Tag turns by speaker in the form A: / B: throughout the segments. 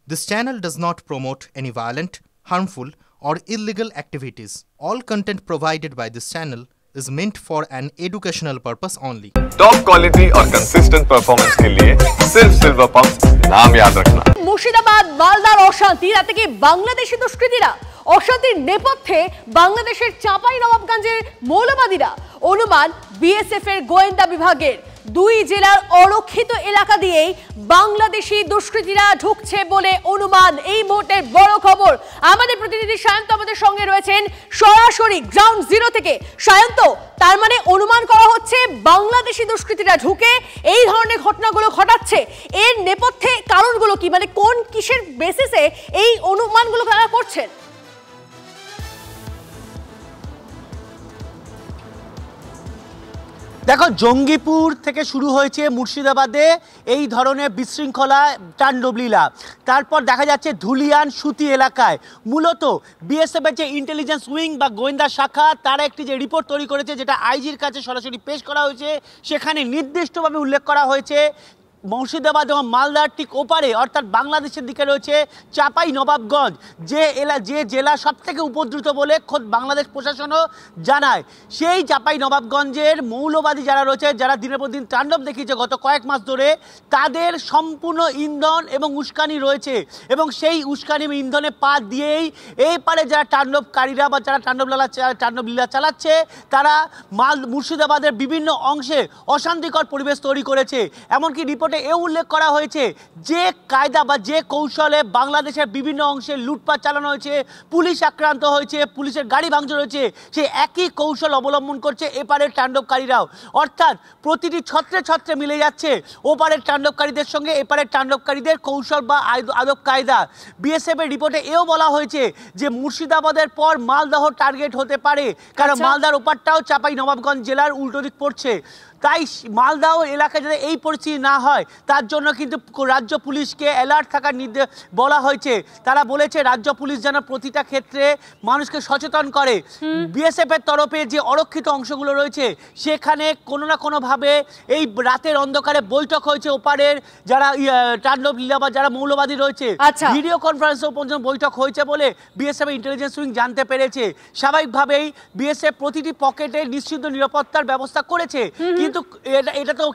A: This channel does not promote any violent, harmful, or illegal activities. All content provided by this channel is meant for an educational purpose only.
B: Top quality और consistent performance के लिए सिर्फ silver pumps नाम याद रखना।
C: মুর্শিদাবাদ মালদার অশান্তি রাতে কি বাংলাদেশি দুষ্কৃতীরা অশান্তির নেপথ্যে বাংলাদেশের চাঁপাইনবাবগঞ্জের মৌলবাদীরা অনুমান বিএসএফ এর গোয়েন্দা বিভাগের দুই জেলার অরক্ষিত এলাকা দিয়েই বাংলাদেশি দুষ্কৃতীরা ঢুকছে বলে অনুমান। এই মুহূর্তের বড় খবর, আমাদের প্রতিনিধি সায়ন্ত আমাদের সঙ্গে রয়েছেন সরাসরি গ্রাউন্ড জিরো থেকে। সায়ন্ত, তার মানে অনুমান করা হচ্ছে বাংলাদেশি দুষ্কৃতীরা ঢুকে এই ধরনের ঘটনাগুলো ঘটাচ্ছে। এর নেপথ্যে কারণগুলো কি, মানে কোন কিসের বেসিসে এই অনুমানগুলো তারা করছেন?
D: দেখো, জঙ্গিপুর থেকে শুরু হয়েছে মুর্শিদাবাদে এই ধরনের বিশৃঙ্খলা তাণ্ডবলীলা। তারপর দেখা যাচ্ছে ধুলিয়ান সুতি এলাকায় মূলত বিএসএফ এর যে ইন্টেলিজেন্স উইং বা গোয়েন্দা শাখা তারা একটি যে রিপোর্ট তৈরি করেছে, যেটা আইজির কাছে সরাসরি পেশ করা হয়েছে, সেখানে নির্দিষ্টভাবে উল্লেখ করা হয়েছে মুর্শিদাবাদ এবং মালদার ঠিক ওপারে অর্থাৎ বাংলাদেশের দিকে রয়েছে চাঁপাইনবাবগঞ্জ, যে জেলা সব থেকে উপদ্রুত বলে খোদ বাংলাদেশ প্রশাসনও জানায়। সেই চাঁপাইনবাবগঞ্জের মৌলবাদী যারা রয়েছে, যারা দিনের পর দিন তাণ্ডব দেখিয়েছে গত কয়েক মাস ধরে, তাদের সম্পূর্ণ ইন্ধন এবং উস্কানি রয়েছে এবং সেই উস্কানি ইন্ধনে পা দিয়েই এই পারে যারা তাণ্ডবকারীরা বা যারা তাণ্ডবলীলা চালাচ্ছে তারা মুর্শিদাবাদের বিভিন্ন অংশে অশান্তিকর পরিবেশ তৈরি করেছে। এমনকি রিপোর্টে এও উল্লেখ করা হয়েছে যে কায়দা বা যে কৌশলে বাংলাদেশের বিভিন্ন অংশে লুটপাট চালানো হয়েছে, পুলিশ আক্রান্ত হয়েছে, পুলিশের গাড়ি ভাঙচুর হয়েছে, সেই একই কৌশল অবলম্বন করছে এপারের তাণ্ডবকারীরাও। অর্থাৎ প্রতিটি ছত্রে ছত্রে মিলে যাচ্ছে ওপারের তাণ্ডবকারীদের সঙ্গে এপারের তাণ্ডবকারীদের কৌশল বা আদব কায়দা। বিএসএফ এর রিপোর্টে এও বলা হয়েছে যে মুর্শিদাবাদের পর মালদহ টার্গেট হতে পারে, কারণ মালদার ওপারটাও চাঁপাইনবাবগঞ্জ জেলার উল্টো দিক পড়ছে। তাই মালদাহ এলাকায় যাতে এই পরিস্থিতি না হয় তার জন্য কিন্তু রাজ্য পুলিশকে অ্যালার্ট থাকার নির্দেশ বলা হয়েছে। তারা বলেছে রাজ্য পুলিশ যেন প্রতিটা ক্ষেত্রে মানুষকে সচেতন করে। বিএসএফ এর তরফে যে অরক্ষিত অংশগুলো রয়েছে সেখানে কোনো না কোনোভাবে এই রাতের অন্ধকারে বৈঠক হয়েছে ওপারের যারা তাণ্ডবলীলা বা যারা মৌলবাদী রয়েছে, ভিডিও কনফারেন্সেও পর্যন্ত বৈঠক হয়েছে বলে বিএসএফ ইন্টেলিজেন্স উইং জানতে পেরেছে। স্বাভাবিকভাবেই বিএসএফ প্রতিটি পকেটে নিশ্চিত নিরাপত্তার ব্যবস্থা করেছে, কিন্তু এটা তো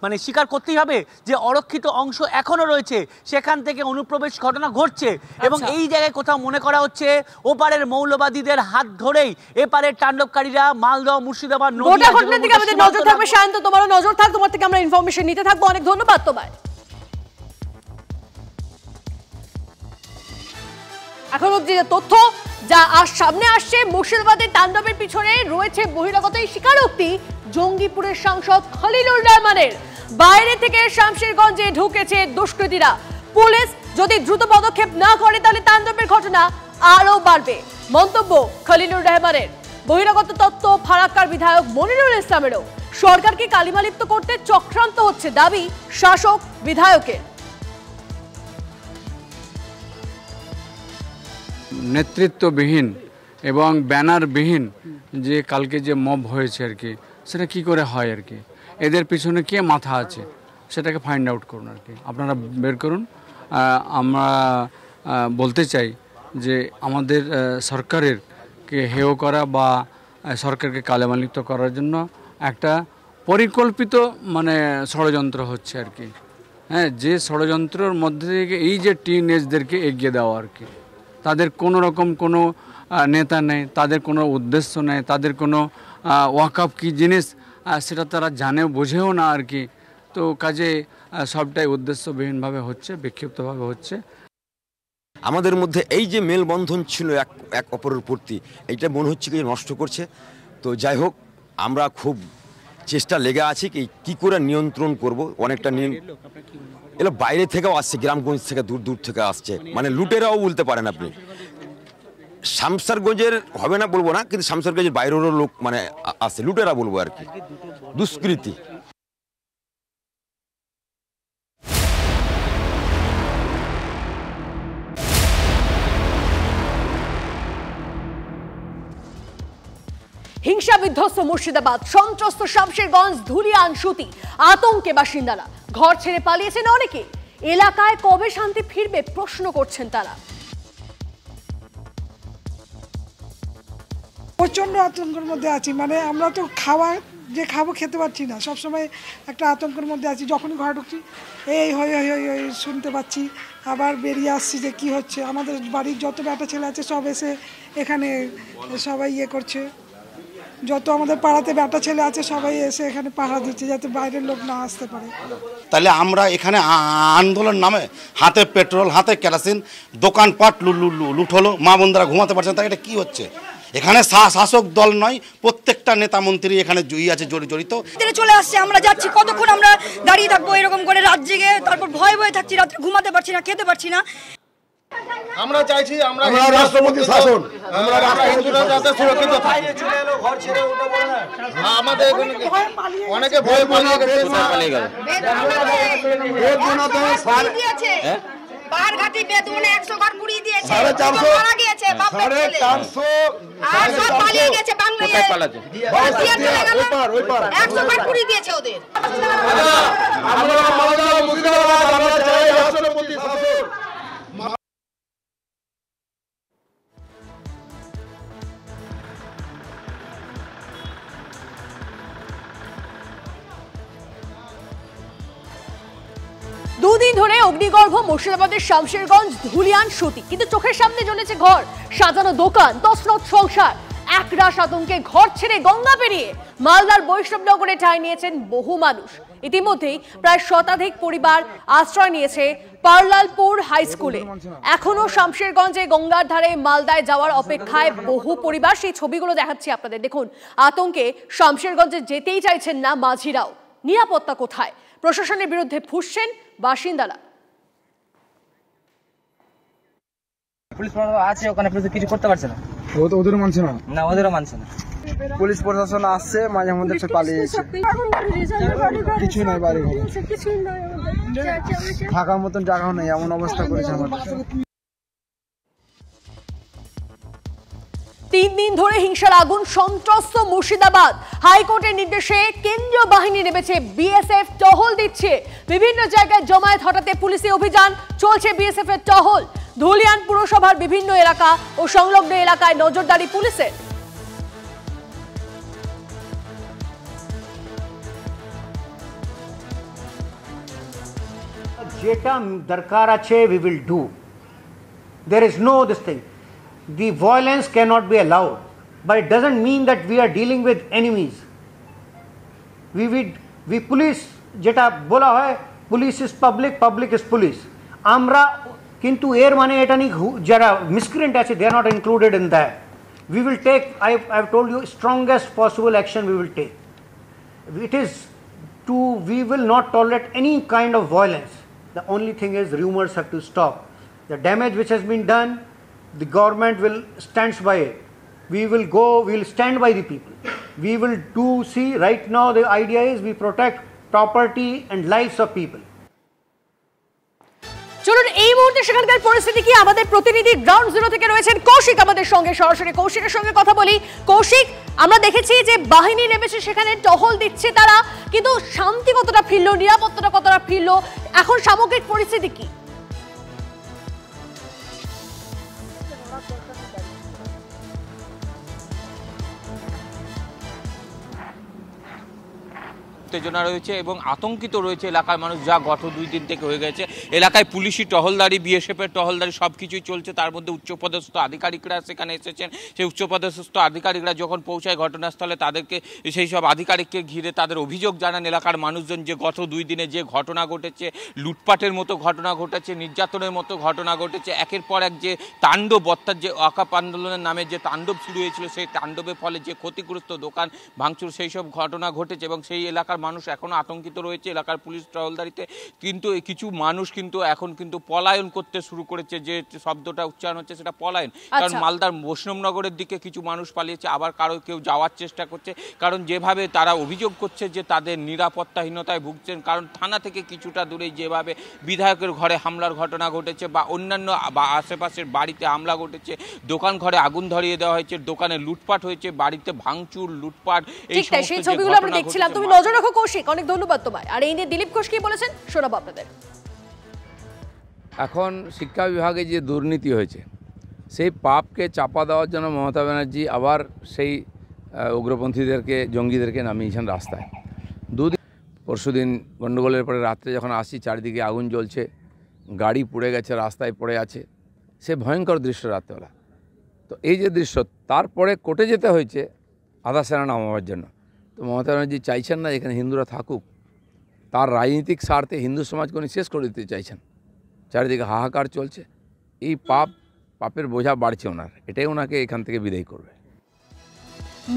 D: মানে স্বীকার করতেই হবে যে অরক্ষিত অংশ এখনো রয়েছে, সেখান থেকে অনুপ্রবেশ ঘটনা ঘটছে এবং এই জায়গায় কোথাও মনে করা হচ্ছে ওপারের মৌলবাদীদের হাত ধরেই এপারের তাণ্ডবকারীরা মালদহ মুর্শিদাবাদ
C: ঘটনার দিকে আমাদের নজর থাকবে। শান্ত, তোমারও নজর থাক, তোমার থেকে আমরা ইনফরমেশন নিতে থাকবো। অনেক ধন্যবাদ তোমায়। এখন অবধি যে তথ্য যা সামনে আসছে, মুর্শিদাবাদের তাণ্ডবের পিছনে রয়েছে বহিরাগত এই স্বীকারোক্তি জঙ্গিপুরের সাংসদ খলিলুর রহমানের। বাইরে থেকে শামশেরগঞ্জে ঢুকেছে দুষ্কৃতীরা। পুলিশ যদি দ্রুত পদক্ষেপ না করে তাহলে তাণ্ডবের ঘটনা আরো বাড়বে, মন্তব্য খলিলুর রহমানের। বহিরাগত তত্ত্ব ফারাক্কার বিধায়ক মনিরুল ইসলামেরও। সরকারকে কালিমালিপ্ত করতে চক্রান্ত হচ্ছে দাবি শাসক বিধায়কের।
E: নেতৃত্ববিহীন এবং ব্যানারবিহীন যে কালকে যে মব হয়েছে আর কি, সেটা কি করে হয় আর কি, এদের পিছনে কে মাথা আছে সেটাকে ফাইন্ড আউট করুন আর কি, আপনারা বের করুন। আমরা বলতে চাই যে আমাদের সরকারের কে হেয় করা বা সরকারকে কালিমালিপ্ত করার জন্য একটা পরিকল্পিত মানে ষড়যন্ত্র হচ্ছে আর কি। হ্যাঁ, যে ষড়যন্ত্রের মধ্যে থেকে এই যে টিনেজদেরকে এগিয়ে দেওয়া আর কি, তাদের কোনো রকম কোনো নেতা নেই, তাদের কোনো উদ্দেশ্য নেই, তাদের কোনো ওয়াকআপ কী জিনিস সেটা তারা জানেও বোঝেও না আর কি। তো কাজে সবটাই উদ্দেশ্যবিহীনভাবে হচ্ছে, বিক্ষিপ্তভাবে হচ্ছে।
F: আমাদের মধ্যে এই যে মেলবন্ধন ছিল এক অপরের প্রতি, এইটা মনে হচ্ছে কি নষ্ট করছে। তো যাই হোক, আমরা খুব চেষ্টা লেগে আছি কি করে নিয়ন্ত্রণ করব। অনেকটা এগুলো বাইরে থেকেও আসছে, গ্রামগঞ্জ থেকে দূর দূর থেকে আসছে, মানে লুটেরাও বলতে পারেন আপনি। শামসারগঞ্জের হবে না বলবো না, কিন্তু শামসারগঞ্জের বাইরেরও লোক মানে আসছে, লুটেরা বলবো আর কি, দুষ্কৃতী।
C: হিংসা বিধ্বস্ত মুর্শিদাবাদ, সন্ত্রস্ত শামশেরগঞ্জ, ধুলিয়ান সুতি, আতঙ্কে বাসিন্দারা। ঘর ছেড়ে পালিয়েছেন অনেকে। এলাকায় কবে শান্তি ফিরবে প্রশ্ন করছেন তারা।
G: প্রচণ্ড আতঙ্কের মধ্যে আছি, মানে আমরা তো খাবো খেতে পারছি না, সবসময় একটা আতঙ্কের মধ্যে আছি। যখনই ঘরে ঢুকছি এই হই শুনতে পাচ্ছি, আবার বেরিয়ে আসছি যে কি হচ্ছে। আমাদের বাড়ির যত বেটা ছেলে আছে সব এসে এখানে সবাই করছে, যত আমাদের পাড়াতে বেটা ছেলে আছে সবাই এসে এখানে পাহারা দিচ্ছে যাতে বাইরের লোক না আসতে পারে।
H: তাহলে আমরা এখানে আন্দোলন নামে হাতে পেট্রোল হাতে কেরোসিন দোকানপাট লুট হলো, মা বোনরা ঘুমাতে পারছেন, তাই এটা কি হচ্ছে? এখানে শাসক দল নয়, প্রত্যেকটা নেতা মন্ত্রী এখানে জড়িত।
I: চলে আসছে, আমরা যাচ্ছি, কতক্ষণ আমরা দাঁড়িয়ে থাকবো এরকম করে রাত জেগে, তারপর ভয়ে থাকছি, রাত্রে ঘুমাতে পারছি না, খেতে পারছি না।
H: আমরা চাইছি আমরা রাষ্ট্রপতি শাসন, আমরা হিন্দুরা যাতে সুরক্ষিত থাকে। আমাদের অনেকে ভয় পালিয়ে গেছে।
I: পাহাড়ঘাটি বেদুনে 100 ঘর পুড়িয়ে দিয়েছে,
H: 450
I: মারা গিয়েছে, বাপ ছেলে
H: 450
I: আর সব পালিয়ে গেছে বাংলাদেশে। ওই পার 100 ঘর পুড়িয়ে দিয়েছে ওদের।
H: আমরা মালদা মুর্শিদাবাদ আমরা চাই রাষ্ট্রপতি শাসন।
C: দুদিন ধরে অগ্নিগর্ভ মুর্শিদাবাদের শামশেরগঞ্জ ধুলিয়ান সুতি, কিন্তু চোখের সামনে জ্বলেছে ঘর, সাজানো দোকান, তছনছ সংসার। একরাশ আতঙ্কে ঘর ছেড়ে গঙ্গা পেরিয়ে মালদার বৈষ্ণবনগরে ঠাঁই নিয়েছেন বহু মানুষ। ইতিমধ্যেই প্রায় শতাধিক পরিবার আশ্রয় নিয়েছে পারলালপুর হাই স্কুলে। এখনো শামশেরগঞ্জে গঙ্গার ধারে মালদায় যাওয়ার অপেক্ষায় বহু পরিবার। সেই ছবিগুলো দেখাচ্ছি আপনাদের, দেখুন। আতঙ্কে শামশেরগঞ্জে যেতেই চাইছেন না মাঝিরাও। নিরাপত্তা কোথায়? প্রশাসনের বিরুদ্ধে ফুঁসছেন বাসিন্দারা।
J: পুলিশ আছে ওখানে, কিছু করতে পারছে না,
K: ওদেরও মানছে না,
J: ওদেরও মানছে না।
K: পুলিশ প্রশাসন আসছে, মাঝে মধ্যে পালিয়ে যাচ্ছে, কিছু নাই, বাড়ি থাকার মতন জায়গাও নেই, এমন অবস্থা করেছে আমাদের।
C: 3 দিন ধরে হিংসার আগুন সন্ত্রস্ত মুর্শিদাবাদ। হাইকোর্টের নির্দেশে কেন্দ্রীয় বাহিনী নেমেছে, বিএসএফ টহল দিচ্ছে। বিভিন্ন জায়গায় জমায়েত হটাতে পুলিশি অভিযান চলছে, বিএসএফ এর টহল। ধুলিয়ান পুরসভার বিভিন্ন এলাকা ও সংলগ্ন এলাকায় নজরদারি পুলিশের।
L: যেটা দরকার আছে we will do. There is no this thing. The violence cannot be allowed, but it doesn't mean that we are dealing with enemies. We police যেটা বলা হয়, police is public, public is police. আমরা কিন্তু এর মানে এটা নেই যারা miscreant আছে they are not included in that. We will take, I've told you, strongest possible action we will take. We will not tolerate any kind of violence. The only thing is rumors have to stop. The damage which has been done, the government will stand by it. We will stand by the people. We will see right now the idea is we protect property and lives of people.
C: চলুন এই মুহূর্তে সেখানকার পরিস্থিতি কি আমাদের প্রতিনিধি ground zero থেকে রয়েছেন কৌশিক আমাদের সঙ্গে, সরাসরি কৌশিকের সঙ্গে কথা বলি। কৌশিক, আমরা দেখেছি যে বাহিনী নেমেছে, সেখানে টহল দিচ্ছে তারা, কিন্তু শান্তি কতটা ফিরলো, নিরাপত্তাটা কতটা ফিরলো, এখন সামগ্রিক পরিস্থিতি কি?
M: উত্তেজনা রয়েছে এবং আতঙ্কিত রয়েছে এলাকার মানুষ, যা গত 2 দিন থেকে হয়ে গেছে। এলাকায় পুলিশি টহলদারি, বিএসএফের টহলদারি সব কিছুই চলছে। তার মধ্যে উচ্চপদস্থ আধিকারিকরা সেখানে এসেছেন। সেই উচ্চপদস্থ আধিকারিকরা যখন পৌঁছায় ঘটনাস্থলে, তাদেরকে সেই সব আধিকারিককে ঘিরে তাদের অভিযোগ জানান এলাকার মানুষজন যে গত 2 দিনে যে ঘটনা ঘটেছে, লুটপাটের মতো ঘটনা ঘটেছে, নির্যাতনের মতো ঘটনা ঘটেছে, একের পর এক যে তাণ্ডব, অর্থাৎ যে ওয়াকফ আন্দোলনের নামে যে তাণ্ডব শুরু হয়েছিল, সেই তাণ্ডবের ফলে যে ক্ষতিগ্রস্ত দোকান ভাঙচুর, সেই সব ঘটনা ঘটেছে এবং সেই এলাকার মানুষ এখনো আতঙ্কিত রয়েছে এলাকার পুলিশ টহলদারিতে। কিন্তু কিছু মানুষ কিন্তু এখন কিন্তু পলায়ন করতে শুরু করেছে, যে শব্দটা উচ্চারণ হচ্ছে সেটা পলায়ন। কারণ মালদার বৈষ্ণবনগরের দিকে কিছু মানুষ পালিয়েছে, আবার কেউ যাওয়ার চেষ্টা করছে। কারণ যেভাবে তারা অভিযোগ করছে যে তাদের নিরাপত্তাহীনতায় ভুগছেন। কারণ থানা থেকে কিছুটা দূরেই যেভাবে বিধায়কের ঘরে হামলার ঘটনা ঘটেছে বা অন্যান্য বা আশেপাশের বাড়িতে হামলা ঘটেছে, দোকান ঘরে আগুন ধরিয়ে দেওয়া হয়েছে, দোকানে লুটপাট হয়েছে, বাড়িতে ভাঙচুর, লুটপাট, এই
C: ছবিগুলো আমরা দেখছিলাম। তুমি নজর রাখো কৌশিক, অনেক ধন্যবাদ তোমায়। আর এই নিয়ে দিলীপ ঘোষ কি বলেছেন শোনাবো আপনাদের।
N: এখন শিক্ষা বিভাগে যে দুর্নীতি হয়েছে সেই পাপকে চাপা দেওয়ার জন্য মমতা ব্যানার্জি আবার সেই উগ্রপন্থীদেরকে জঙ্গিদেরকে নামিয়েছেন রাস্তায়। দুদিন পরশুদিন গণ্ডগোলের পরে রাত্রে যখন আসি চারিদিকে আগুন জ্বলছে, গাড়ি পুড়ে গেছে, রাস্তায় পড়ে আছে, সে ভয়ঙ্কর দৃশ্য রাত্রেবেলা। তো এই যে দৃশ্য, তারপরে কোর্টে যেতে হয়েছে আধা সেনা নামাবার জন্য। তো মমতা ব্যানার্জি চাইছেন না এখানে হিন্দুরা থাকুক, তার রাজনৈতিক স্বার্থে হিন্দু সমাজকে উনি শেষ করে দিতে চাইছেন। চারিদিকে হাহাকার চলছে, এই পাপের বোঝা বাড়ছে ওনার, এটাই ওনাকে এখান থেকে বিদায় করবে।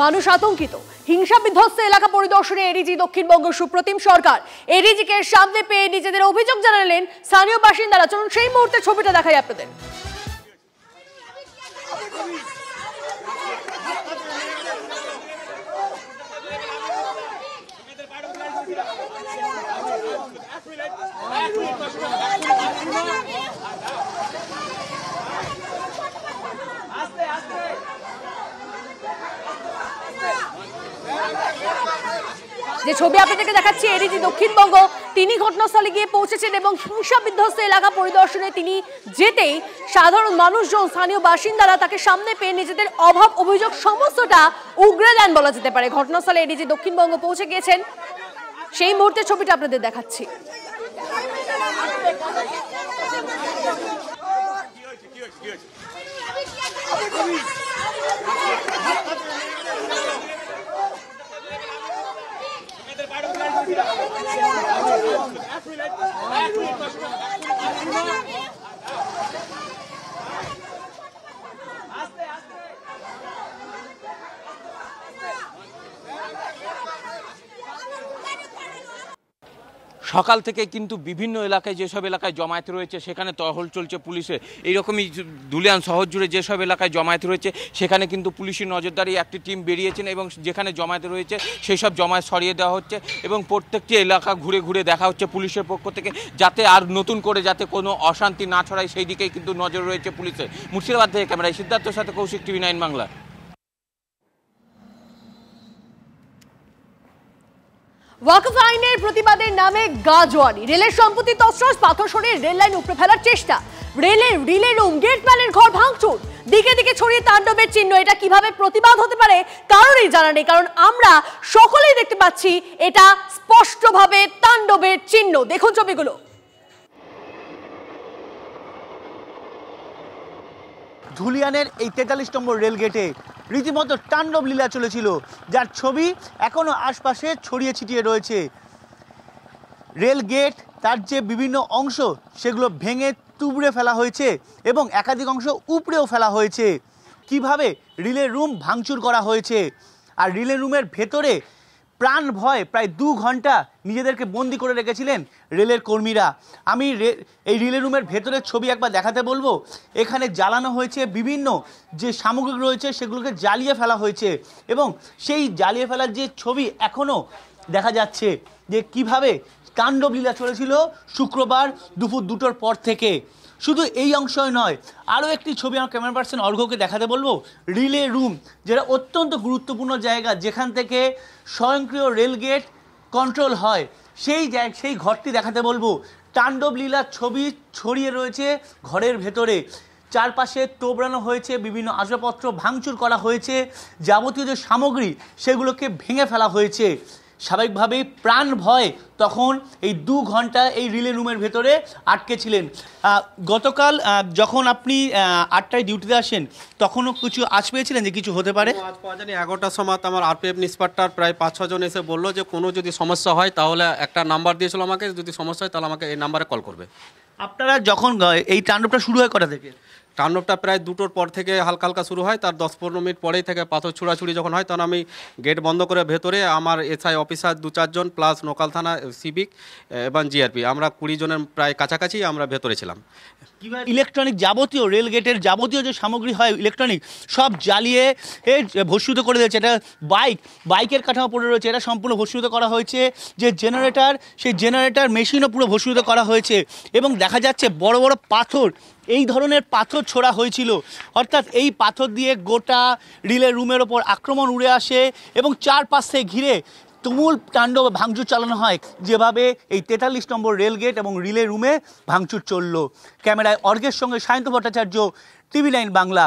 C: মানুষ আতঙ্কিত। হিংসা বিধ্বস্ত এলাকা পরিদর্শনে এডিজি দক্ষিণবঙ্গ সুপ্রতিম সরকার। এডিজিকে সামনে পেয়ে নিজেদের অভিযোগ জানালেন স্থানীয় বাসিন্দারা। চলুন সেই মুহূর্তে ছবিটা দেখাই আপনাদের। যে ছবি আপনাদেরকে দেখাচ্ছি, এডিজি দক্ষিণবঙ্গ তিনি ঘটনাস্থলে গিয়ে পৌঁছেছেন এবং হিংসা বিধ্বস্ত এলাকা পরিদর্শনে তিনি যেতেই সাধারণ মানুষজন, স্থানীয় বাসিন্দারা তাকে সামনে পেয়ে নিজেদের অভাব অভিযোগ সমস্তটা উগরে দেন বলা যেতে পারে। ঘটনাস্থলে এডিজি দক্ষিণবঙ্গ পৌঁছে গিয়েছেন, সেই মুহূর্তে ছবিটা আপনাদের দেখাচ্ছি।
M: সকাল থেকে কিন্তু বিভিন্ন এলাকায়, যেসব এলাকায় জমায়েত রয়েছে সেখানে টহল চলছে পুলিশের। এইরকমই ধুলিয়ান শহর জুড়ে যেসব এলাকায় জমায়েত রয়েছে সেখানে কিন্তু পুলিশের নজরদারি একটি টিম বেরিয়েছেন এবং যেখানে জমায়েত রয়েছে সেই সব জমায়েত সরিয়ে দেওয়া হচ্ছে এবং প্রত্যেকটি এলাকা ঘুরে ঘুরে দেখা হচ্ছে পুলিশের পক্ষ থেকে, যাতে আর নতুন করে যাতে কোনো অশান্তি না ছড়ায় সেই দিকেই কিন্তু নজর রয়েছে পুলিশের। মুর্শিদাবাদ থেকে ক্যামেরায় সিদ্ধার্থর সাথে কৌশিক, টিভি 9 বাংলা।
C: ওয়াকফ আইনের প্রতিবাদের নামে গাজোয়ারি, রেলের সম্পত্তি তছনছ, পাথর সরিয়ে রেল লাইন উপড়ে ফেলার চেষ্টা, রিলে রুম, গেটম্যানের ঘর ভাঙচুর, দিকে দিকে ছড়িয়ে তাণ্ডবের চিহ্ন। এটা কিভাবে প্রতিবাদ হতে পারে কারোরই জানা নেই, কারণ আমরা সকলেই দেখতে পাচ্ছি এটা স্পষ্টভাবে তাণ্ডবের চিহ্ন। দেখুন ছবিগুলো।
D: ধুলিয়ানের এই 43 নম্বর রেলগেটে রীতিমতো তাণ্ডব লীলা চলেছিল, যার ছবি এখনও আশপাশে ছড়িয়ে ছিটিয়ে রয়েছে। রেলগেট, তার যে বিভিন্ন অংশ সেগুলো ভেঙে তুবড়ে ফেলা হয়েছে এবং একাধিক অংশ উপড়েও ফেলা হয়েছে। কিভাবে রিলে রুম ভাঙচুর করা হয়েছে, আর রিলে রুমের ভেতরে প্রাণ ভয় প্রায় 2 ঘন্টা নিজেদেরকে বন্দি করে রেখেছিলেন রেলের কর্মীরা। আমি এই রিলে রুমের ভেতরের ছবি একবার দেখাতে বলবো। এখানে জ্বালানো হয়েছে, বিভিন্ন যে সামগ্রী রয়েছে সেগুলোকে জ্বালিয়ে ফেলা হয়েছে এবং সেই জ্বালিয়ে ফেলার যে ছবি এখনও দেখা যাচ্ছে যে কিভাবে তাণ্ডব লীলা চলেছিল শুক্রবার দুপুর 2টোর পর থেকে। শুধু এই অংশই নয়, আরও একটি ছবি আমার ক্যামেরা পার্সন অর্ঘ্যকে দেখাতে বলবো। রিলে রুম, যেটা অত্যন্ত গুরুত্বপূর্ণ জায়গা, যেখান থেকে স্বয়ংক্রিয় রেলগেট কন্ট্রোল হয়, সেই ঘরটি দেখাতে বলবো। তাণ্ডব লীলার ছবি ছড়িয়ে রয়েছে ঘরের ভেতরে, চারপাশে তোবড়ানো হয়েছে, বিভিন্ন আসবাবপত্র ভাঙচুর করা হয়েছে, যাবতীয় যে সামগ্রী সেগুলোকে ভেঙে ফেলা হয়েছে। স্বাভাবিকভাবেই প্রাণ ভয় তখন এই 2 ঘন্টা এই রিলে রুমের ভেতরে আটকে ছিলেন। গতকাল যখন আপনি 8টায় ডিউটিতে আসেন তখনও কিছু আজ পেয়েছিলেন যে কিছু হতে পারে?
O: আজ পাওয়া যায়নি। 11টার সময় আমার আরপিএফ ইন্সপেক্টর প্রায় 5-6 জন এসে বললো যে কোনো যদি সমস্যা হয় তাহলে একটা নাম্বার দিয়েছিল আমাকে, যদি সমস্যা হয় তাহলে আমাকে এই নাম্বারে কল করবে।
D: আপনারা যখন এই তাণ্ডবটা শুরু হয় কটা থেকে?
O: তাণ্ডবটা প্রায় 2টোর পর থেকে হালকা হালকা শুরু হয়, তার 10-15 মিনিট পরেই থেকে পাথর ছুড়াছুড়ি যখন হয় তখন আমি গেট বন্ধ করে ভেতরে আমার এসআই অফিসার 2-4 জন প্লাস লোকাল থানা সিভিক এবং জিআরপি, আমরা 20 জনের প্রায় কাছাকাছি আমরা ভেতরে ছিলাম।
D: ইলেকট্রনিক যাবতীয় রেলগেটের যাবতীয় যে সামগ্রী হয় ইলেকট্রনিক সব জ্বালিয়ে ভস্মীভূত করে দিয়েছে। এটা বাইকের কাঠামো পড়ে রয়েছে, এটা সম্পূর্ণ ভস্মীভূত করা হয়েছে। যে জেনারেটর, সেই জেনারেটর মেশিনও পুরো ভস্মীভূত করা হয়েছে এবং দেখা যাচ্ছে বড় বড় পাথর, এই ধরনের পাথর ছোড়া হয়েছিল। অর্থাৎ এই পাথর দিয়ে গোটা রিলে রুমের ওপর আক্রমণ উড়ে আসে এবং চারপাশে ঘিরে তুমুল তাণ্ডব ভাঙচুর চালানো হয়, যেভাবে এই 43 নম্বর রেলগেট এবং রিলে রুমে ভাঙচুর চলল। ক্যামেরায় অর্ঘের সঙ্গে সায়ন্ত ভট্টাচার্য, TV9 বাংলা।